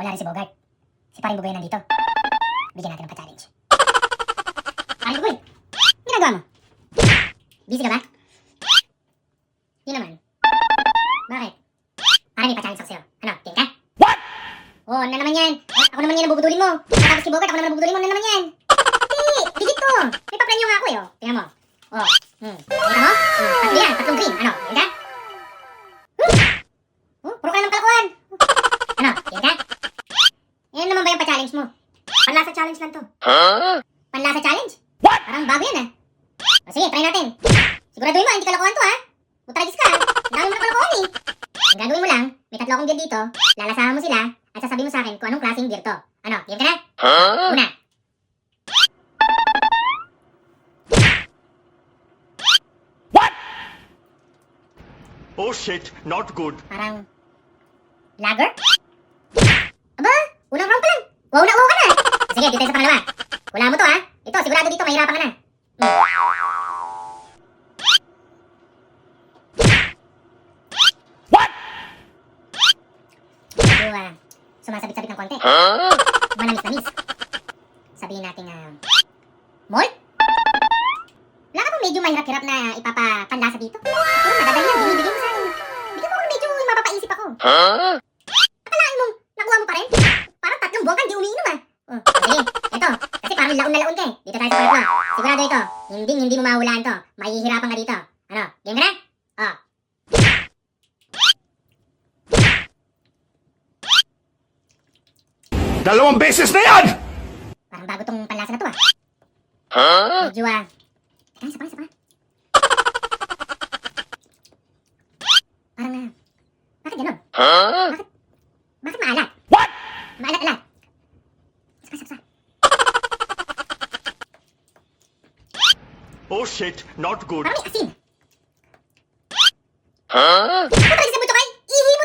Wala rin si Bogart. Si Paring Bugoy nandito. Bigyan natin ng pa-challenge. Paring Bugoy, ginagawa mo? Busy ka ba? Di naman. Bakit? Parang may pa-challenge ako sa'yo. Ano, game ka? What? Oh, ano naman yan? Ako naman yan nabubudulin mo. Tapos si Bogart, ako naman nabubudulin mo. Ano naman yan? Hindi, digit to. May pa-premyo nga ako eh, oh. Tingnan mo. Oh, Tingnan mo? Tatlo yan, tatlong green. Ano, game ka? Puro ka naman kalakuan. Ano, game ka? Yan naman ba yung pa-challenge mo? Panlasa challenge lang to. Panlasa challenge? What? Parang bago yan ah. O sige, try natin. Siguraduhin mo, hindi kalokohan to ha. Butragis ka. Ang dami mo na kalokohan eh. Ang gagawin mo lang, may tatlo akong beer dito, lalasahan mo sila, at sasabihin mo sa akin kung anong klaseng beer to. Ano, game ka na? Una. What? Oh shit, not good. Parang lager? Aba, unang round pa lang. Wow na wow ka na. Sige, dito tayo sa pangalawa. Wala mo to ha. Ito, sigurado dito, mahirapan ka na. What? Medyo sumasabit-sabit ng konti. Manamis-namis. Sabihin natin malt? Wala ka bang medyo mahirap-hirap na ipapapanlasa dito? Pero madadali lang, binibigay mo sa akin. Bigyan mo ako medyo mapapaisip ako. Akalain mo, nakuha mo pa rin? Parang 3 buwan ka, di umiinom ah. Sige, eto. Kasi parang laon na laon ka eh. Dito tayo sa pangatlo. Sigurado ito. Hindi mo mahulaan to. Mahihirapan ka dito. Ano, game ka na? Oh. Dalawang beses na yan! Parang bago tong panlasa na to ah. Medyo isa pa. Parang bakit ganun? Bakit maalat? What? Maalat-alat. Isa. Oh shit, not good. Parang may asin. Ano talaga sa buto kay? Ihi mo